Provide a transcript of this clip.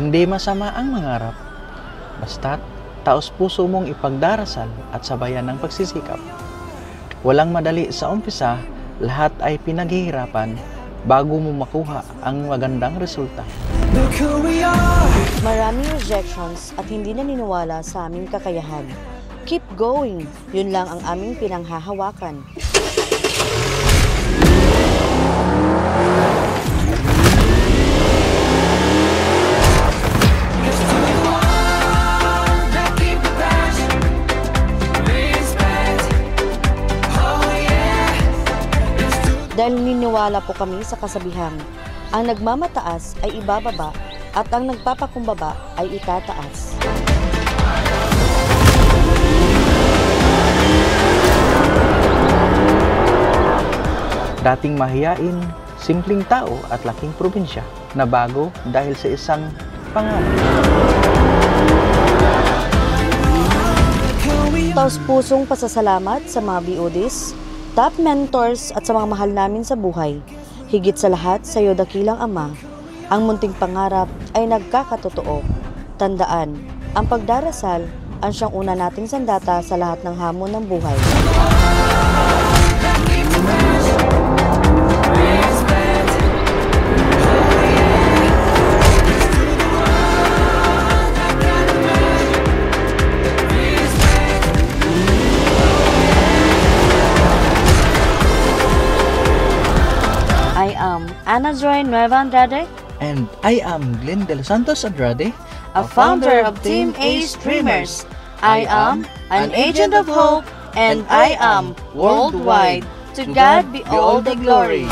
Hindi masama ang mangarap, basta't taos puso mong ipagdarasal at sabayan ng pagsisikap. Walang madali sa umpisa, lahat ay pinaghihirapan bago mo makuha ang magandang resulta. Maraming rejections at hindi naniniwala sa aming kakayahan. Keep going, yun lang ang aming pinanghahawakan. Dahil niniwala po kami sa kasabihang, ang nagmamataas ay ibababa at ang nagpapakumbaba ay itataas. Dating mahiyain, simpleng tao at laking probinsya na bago dahil sa isang pangarap. Taos pusong pasasalamat sa mga BODs, top mentors at sa mga mahal namin sa buhay. Higit sa lahat sa iyo dakilang Ama, ang munting pangarap ay nagkakatotoo. Tandaan, ang pagdarasal ang siyang una nating sandata sa lahat ng hamon ng buhay. I am Ana Joy Nueva Andrade, And I am Glenn De Los Santos Andrade, a founder of Team A Streamers. I am an agent of hope, and I am worldwide. To God be all the glory.